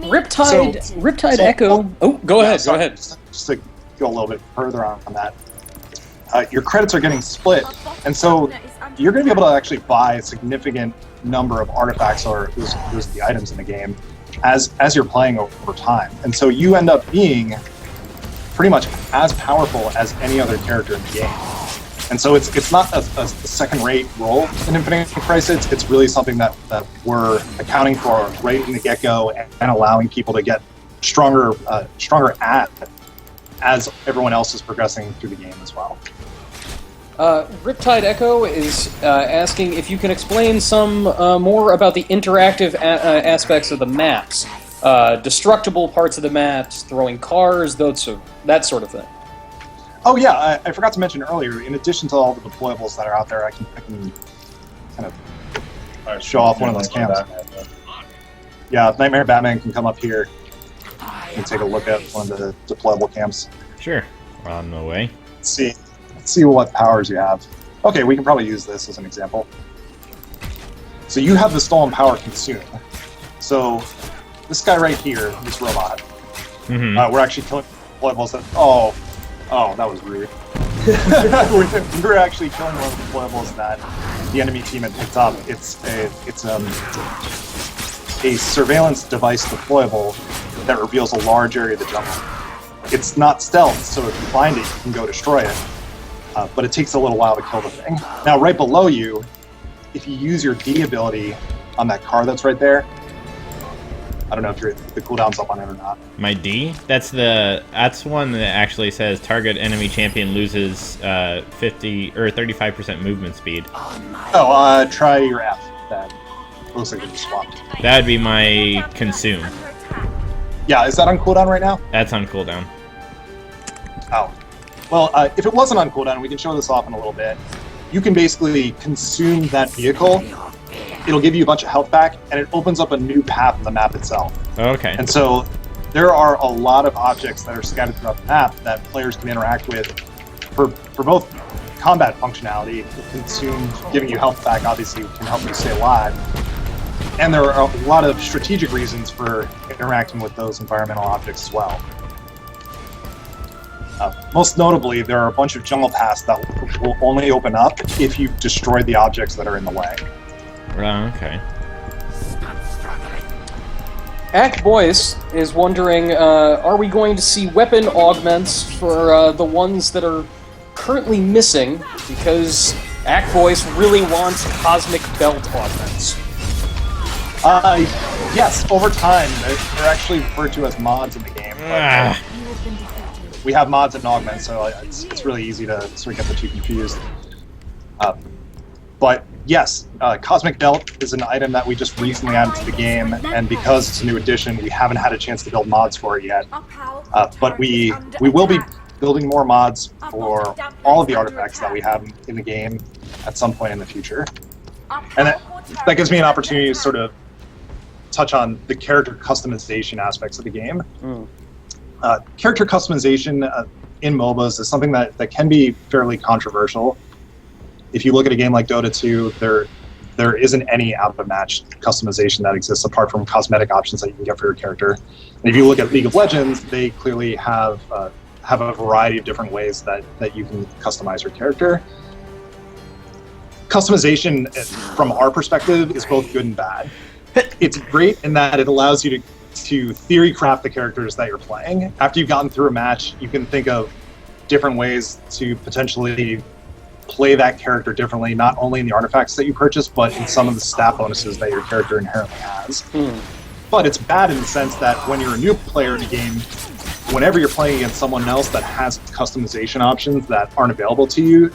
Riptide Echo. Oh, go ahead. Sorry, Go ahead. Just to go a little bit further on that, your credits are getting split, and so you're going to be able to actually buy a significant number of artifacts, or those are the items in the game, as you're playing over time, and so you end up being pretty much as powerful as any other character in the game. And so it's not a second-rate role in Infinite Crisis. It's really something that we're accounting for right in the get-go and allowing people to get stronger as everyone else is progressing through the game as well. Riptide Echo is asking if you can explain some more about the interactive aspects of the maps. Destructible parts of the maps, throwing cars, that sort of thing. Oh yeah, I forgot to mention earlier, in addition to all the deployables that are out there, I can kind of show off one of those cams. Yeah, Nightmare Batman can come up here and take a look at one of the deployable cams. Sure. We're on the way. Let's see what powers you have. Okay, we can probably use this as an example. So you have the stolen power consume. So this guy right here, this robot, we're actually killing deployables that... Oh, that was rude. we were actually killing one of the deployables that the enemy team had picked up. It's a surveillance device deployable that reveals a large area of the jungle. It's not stealth, so if you find it, you can go destroy it. But it takes a little while to kill the thing. Now, right below you, if you use your D ability on that car that's right there, I don't know if the cooldown's up on it or not. My D? That's one that actually says target enemy champion loses 50 or 35% movement speed. Oh, try your F. That looks like it just swapped. That'd be my consume. Yeah, is that on cooldown right now? That's on cooldown. Oh. Well, if it wasn't on cooldown, we can show this off in a little bit. You can basically consume that vehicle. It'll give you a bunch of health back, and it opens up a new path in the map itself. Okay. And so there are a lot of objects that are scattered throughout the map that players can interact with for both combat functionality, consume, giving you health back, obviously can help you stay alive. And there are a lot of strategic reasons for interacting with those environmental objects as well. Most notably, there are a bunch of jungle paths that will only open up if you've destroyed the objects that are in the way. Okay. Act Boyce is wondering, are we going to see weapon augments for the ones that are currently missing? Because Act Boyce really wants cosmic belt augments. Yes, over time, they're actually referred to as mods in the game. But we have mods and augments, so it's really easy to sort of get the two confused. But yes, Cosmic Belt is an item that we just recently added to the game, and because it's a new addition, we haven't had a chance to build mods for it yet. But we will be building more mods for all of the artifacts that we have in the game at some point in the future. And that gives me an opportunity to sort of touch on the character customization aspects of the game. Character customization in MOBAs is something that can be fairly controversial. If you look at a game like Dota 2, there isn't any out-of-match customization that exists apart from cosmetic options that you can get for your character. And if you look at League of Legends, they clearly have a variety of different ways that you can customize your character. Customization, from our perspective, is both good and bad. It's great in that it allows you to theory craft the characters that you're playing. After you've gotten through a match, you can think of different ways to potentially play that character differently, not only in the artifacts that you purchase, but in some of the stat bonuses that your character inherently has. But it's bad in the sense that when you're a new player in a game, whenever you're playing against someone else that has customization options that aren't available to you,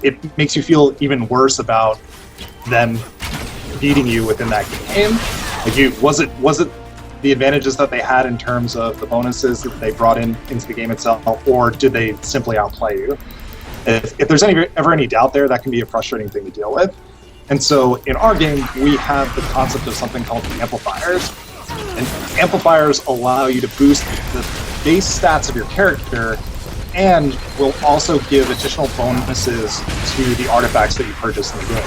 it makes you feel even worse about them beating you within that game. Like, was it the advantages that they had in terms of the bonuses that they brought into the game itself, or did they simply outplay you? If there's ever any doubt there, that can be a frustrating thing to deal with. And so in our game, we have the concept of something called amplifiers. And amplifiers allow you to boost the base stats of your character and will also give additional bonuses to the artifacts that you purchase in the game.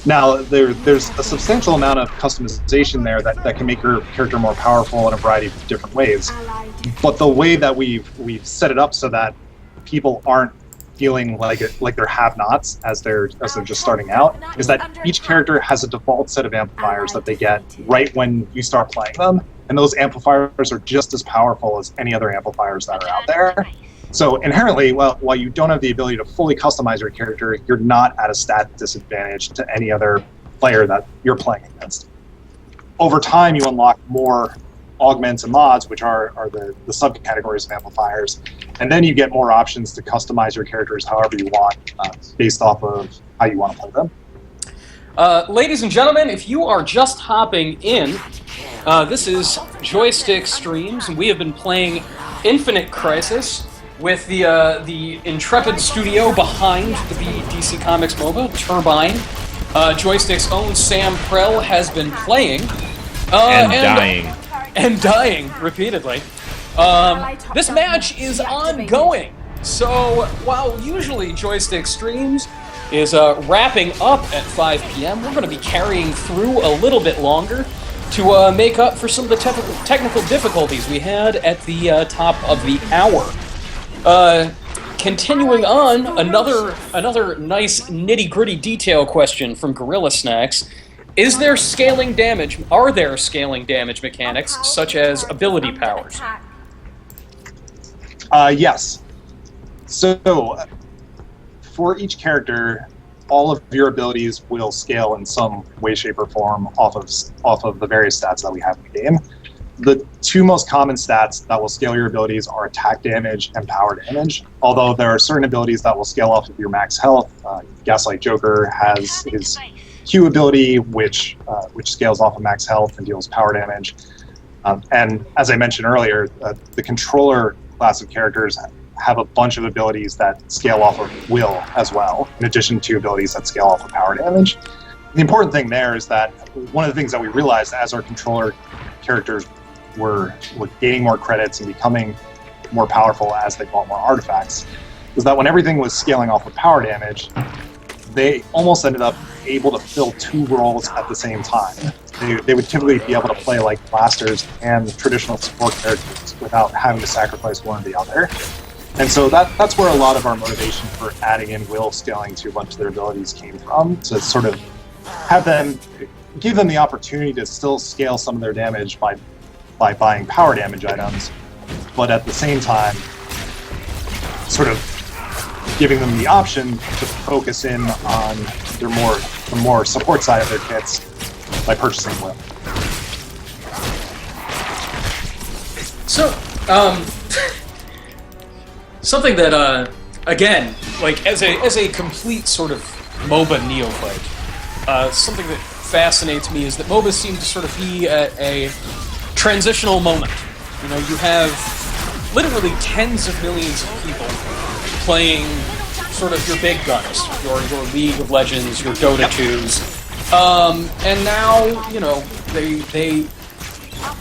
Now, there's a substantial amount of customization there that can make your character more powerful in a variety of different ways. But the way that we've set it up so that people aren't feeling like they're have-nots as they're just starting out is that each character has a default set of amplifiers that they get right when you start playing them, and those amplifiers are just as powerful as any other amplifiers that are out there. So inherently, while you don't have the ability to fully customize your character, you're not at a stat disadvantage to any other player that you're playing against. Over time, you unlock more augments and mods, which are the subcategories of amplifiers, and then you get more options to customize your characters however you want, based off of how you want to play them. Ladies and gentlemen, if you are just hopping in, this is Joystiq Streams, and we have been playing Infinite Crisis with the intrepid studio behind the DC Comics MOBA, Turbine. Joystiq's own Sam Prell has been playing. And dying repeatedly. This match is ongoing. So while usually Joystiq Streams is wrapping up at 5 p.m., we're going to be carrying through a little bit longer to make up for some of the technical difficulties we had at the top of the hour. Continuing on, another nice nitty-gritty detail question from Gorilla Snacks. Are there scaling damage mechanics, such as ability powers? Yes. So, for each character, all of your abilities will scale in some way, shape, or form off of the various stats that we have in the game. The two most common stats that will scale your abilities are attack damage and power damage, although there are certain abilities that will scale off of your max health. Gaslight Joker has his Q ability, which scales off of max health and deals power damage. And as I mentioned earlier, the controller class of characters have a bunch of abilities that scale off of will as well, in addition to abilities that scale off of power damage. The important thing there is that one of the things that we realized as our controller characters were gaining more credits and becoming more powerful as they bought more artifacts, was that when everything was scaling off of power damage, they almost ended up able to fill two roles at the same time. They would typically be able to play like blasters and traditional support characters without having to sacrifice one or the other. And so that's where a lot of our motivation for adding in will scaling to a bunch of their abilities came from, to sort of give them the opportunity to still scale some of their damage by buying power damage items, but at the same time sort of giving them the option to focus in on the more support side of their kits by purchasing will. So, something that, again, like as a complete sort of MOBA neophyte, something that fascinates me is that MOBAs seem to sort of be at a transitional moment. You know, you have literally tens of millions of people playing sort of your big guns, your League of Legends, your Dota 2s, and now, you know,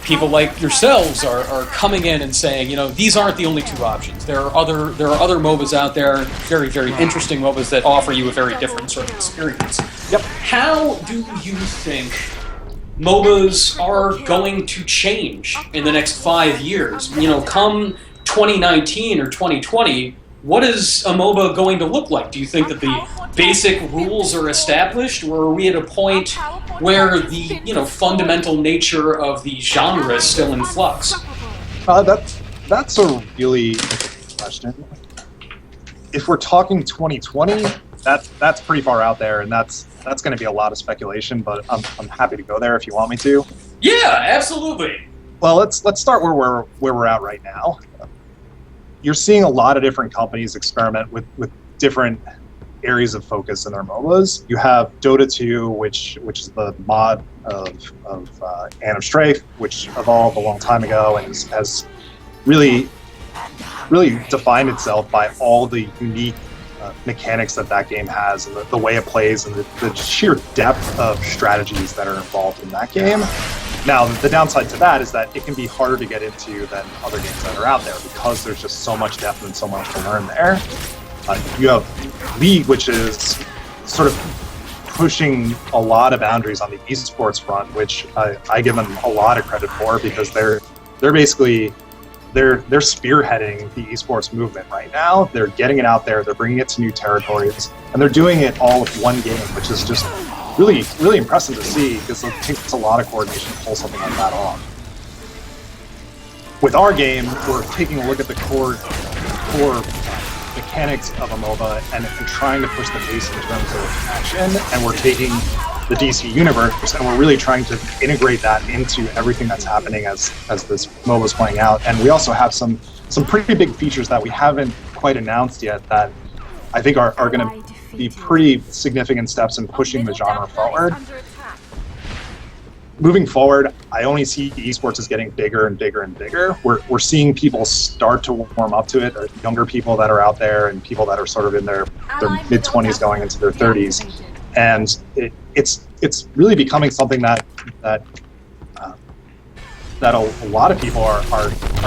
people like yourselves are coming in and saying, you know, these aren't the only two options. There are other MOBAs out there, very, very interesting MOBAs that offer you a very different sort of experience. Yep. How do you think MOBAs are going to change in the next 5 years? You know, come 2019 or 2020, what is a MOBA going to look like? Do you think that the basic rules are established, or are we at a point where the, you know, fundamental nature of the genre is still in flux? That's a really interesting question. If we're talking 2020, that's pretty far out there, and that's going to be a lot of speculation. But I'm happy to go there if you want me to. Yeah, absolutely. Well, let's start where we're at right now. You're seeing a lot of different companies experiment with different areas of focus in their MOBAs. You have Dota 2, which is the mod of Anne of Strafe, which evolved a long time ago and has really defined itself by all the unique mechanics that game has, and the way it plays, and the sheer depth of strategies that are involved in that game. Now, the downside to that is that it can be harder to get into than other games that are out there because there's just so much depth and so much to learn there. You have League, which is sort of pushing a lot of boundaries on the esports front, which I give them a lot of credit for because they're basically they're spearheading the esports movement right now. They're getting it out there, they're bringing it to new territories, and they're doing it all with one game, which is just really, really impressive to see because it takes a lot of coordination to pull something like that off. With our game, we're taking a look at the core mechanics of a MOBA and trying to push the pace in terms of action, and we're taking the DC Universe and we're really trying to integrate that into everything that's happening as this MOBA is playing out. And we also have some pretty big features that we haven't quite announced yet that I think are going to be pretty significant steps in pushing the genre forward. Moving forward, I only see esports as getting bigger and bigger and bigger. We're seeing people start to warm up to it, younger people that are out there and people that are sort of in their mid-20s going into their 30s. And it's really becoming something that a lot of people are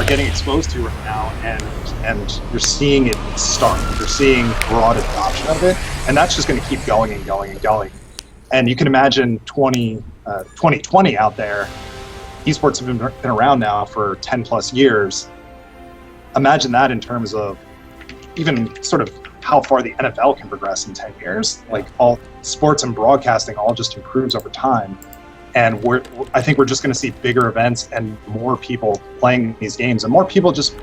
getting exposed to right now, and you're seeing it start. You're seeing broad adoption of it, and that's just going to keep going and going and going. And you can imagine 2020 out there, esports have been around now for 10 plus years. Imagine that in terms of even sort of how far the NFL can progress in 10 years. Like all sports and broadcasting all just improves over time. And I think we're just going to see bigger events and more people playing these games and more people just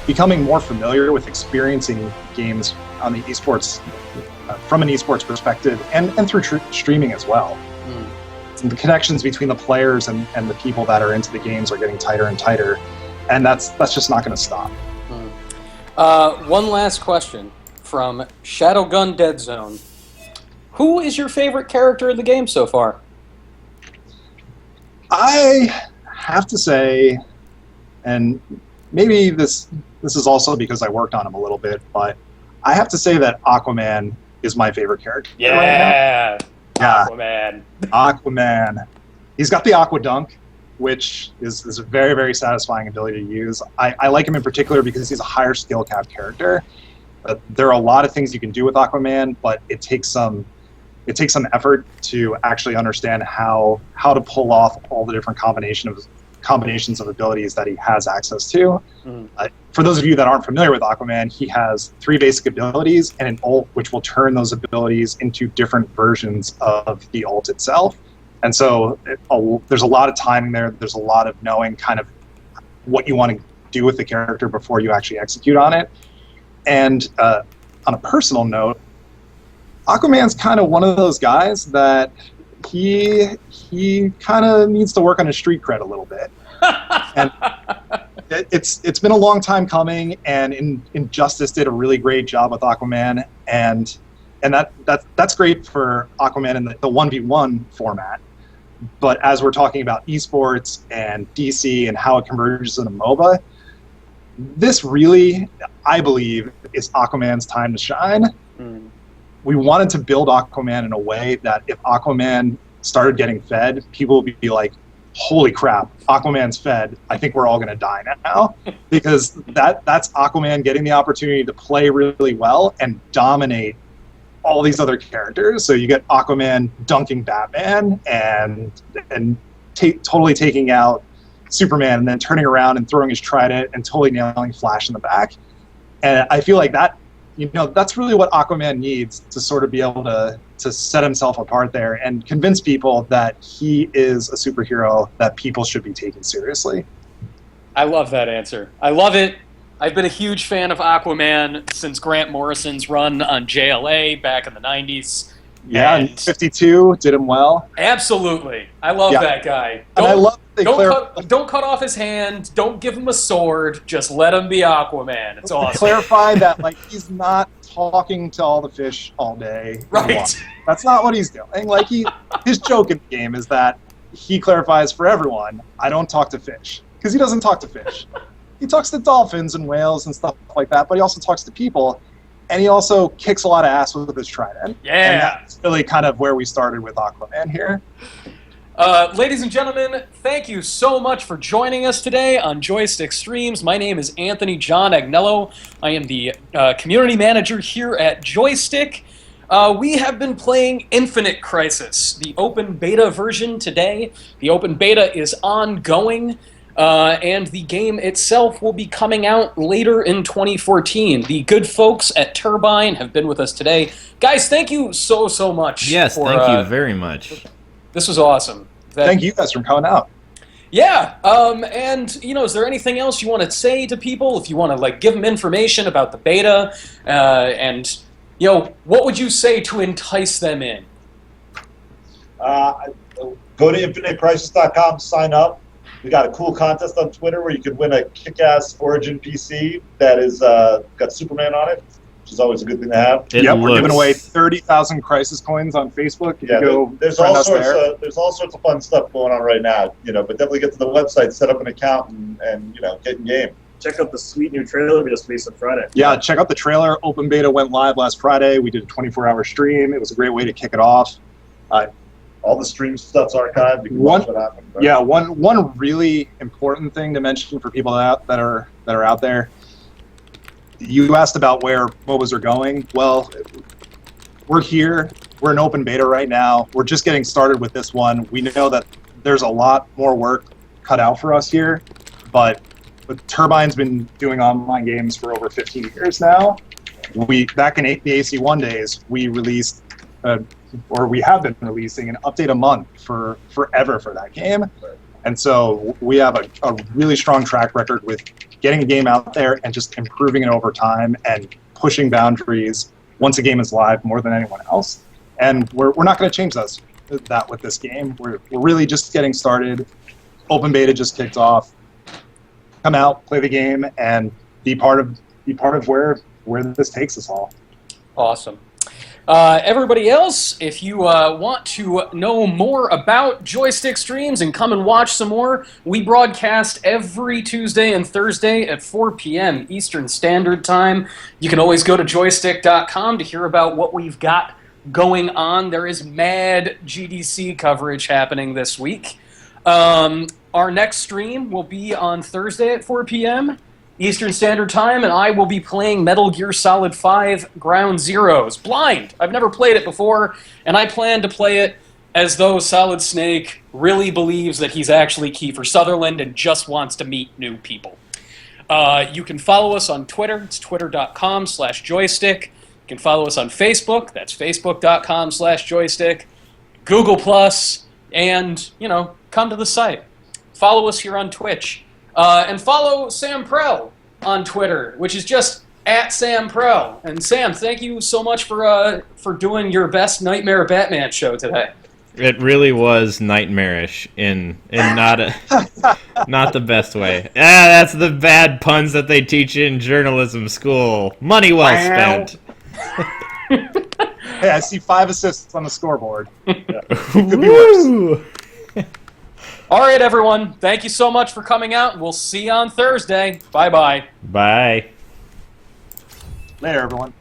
becoming more familiar with experiencing games on the esports from an esports perspective and through streaming as well. And the connections between the players and the people that are into the games are getting tighter and tighter, and that's just not going to stop. One last question from Shadowgun Dead Zone. Who is your favorite character in the game so far? I have to say, and maybe this is also because I worked on him a little bit, but I have to say that Aquaman is my favorite character. Yeah, right now. Aquaman. Aquaman. He's got the Aqua Dunk, which is a very, very satisfying ability to use. I like him in particular because he's a higher skill cap character. There are a lot of things you can do with Aquaman, but it takes some effort to actually understand how to pull off all the different combinations of abilities that he has access to. For those of you that aren't familiar with Aquaman, he has 3 basic abilities and an ult, which will turn those abilities into different versions of the ult itself. And so there's a lot of timing there. There's a lot of knowing kind of what you want to do with the character before you actually execute on it. And on a personal note, Aquaman's kind of one of those guys that he kind of needs to work on his street cred a little bit. And it's been a long time coming, and Injustice did a really great job with Aquaman, and that's great for Aquaman in the 1v1 format. But as we're talking about esports and DC and how it converges in a MOBA, this really, I believe, is Aquaman's time to shine. We wanted to build Aquaman in a way that if Aquaman started getting fed, people would be like, holy crap, Aquaman's fed. I think we're all going to die now. Because that's Aquaman getting the opportunity to play really well and dominate all these other characters. So you get Aquaman dunking Batman and totally taking out Superman, and then turning around and throwing his trident and totally nailing Flash in the back. And I feel like that, that's really what Aquaman needs to sort of be able to set himself apart there and convince people that he is a superhero that people should be taken seriously. I love that answer. I love it. I've been a huge fan of Aquaman since Grant Morrison's run on JLA back in the 90s. Yeah, and 52 did him well. Absolutely. I love that guy. And I love don't cut off his hand. Don't give him a sword. Just let him be Aquaman. It's awesome. Clarify that, like, he's not talking to all the fish all day. Right. That's not what he's doing. Like, his joke in the game is that he clarifies for everyone, I don't talk to fish. Because he doesn't talk to fish. He talks to dolphins and whales and stuff like that, but he also talks to people. And he also kicks a lot of ass with his trident. Yeah. And that's really kind of where we started with Aquaman here. Ladies and gentlemen, thank you so much for joining us today on Joystiq Streams. My name is Anthony John Agnello. I am the community manager here at Joystiq. We have been playing Infinite Crisis, the open beta version today. The open beta is ongoing, and the game itself will be coming out later in 2014. The good folks at Turbine have been with us today. Guys, thank you so much. Yes, thank you very much. This was awesome. Thank you guys for coming out. Yeah, and, is there anything else you want to say to people? If you want to, give them information about the beta, and, what would you say to entice them in? Go to infinitecrisis.com, sign up. We got a cool contest on Twitter where you can win a kick-ass Origin PC that is got Superman on it, which is always a good thing to have. We're giving away 30,000 Crisis coins on Facebook. There's all sorts of fun stuff going on right now, but definitely get to the website, set up an account, and get in game. Check out the sweet new trailer we just released on Friday. Yeah, check out the trailer. Open beta went live last Friday. We did a 24-hour stream. It was a great way to kick it off. All the stream stuff's archived. You can watch what happened. Right? Yeah, one really important thing to mention for people that are out there. You asked about where MOBAs are going. Well, we're here. We're in open beta right now. We're just getting started with this one. We know that there's a lot more work cut out for us here, but Turbine's been doing online games for over 15 years now. Back in the AC1 days, we released, or we have been releasing an update a month forever for that game. And so we have a really strong track record with getting a game out there and just improving it over time and pushing boundaries once a game is live more than anyone else. And we're not going to change that with this game. We're really just getting started. Open beta just kicked off. Come out, play the game, and be part of where this takes us all. Awesome. Everybody else, if you want to know more about Joystiq Streams and come and watch some more, we broadcast every Tuesday and Thursday at 4 p.m. Eastern Standard Time. You can always go to joystiq.com to hear about what we've got going on. There is mad GDC coverage happening this week. Our next stream will be on Thursday at 4 p.m. Eastern Standard Time, and I will be playing Metal Gear Solid 5 Ground Zeroes. Blind! I've never played it before, and I plan to play it as though Solid Snake really believes that he's actually Kiefer Sutherland and just wants to meet new people. You can follow us on Twitter. It's twitter.com/joystiq. You can follow us on Facebook. That's facebook.com/joystiq. Google+, and, come to the site. Follow us here on Twitch. And follow Sam Prell on Twitter, which is just @SamPrell. And Sam, thank you so much for doing your best Nightmare Batman show today. It really was nightmarish in not the best way. That's the bad puns that they teach in journalism school. Money well spent. Hey, I see 5 assists on the scoreboard. Could be worse. All right, everyone. Thank you so much for coming out. We'll see you on Thursday. Bye-bye. Bye. Later, everyone.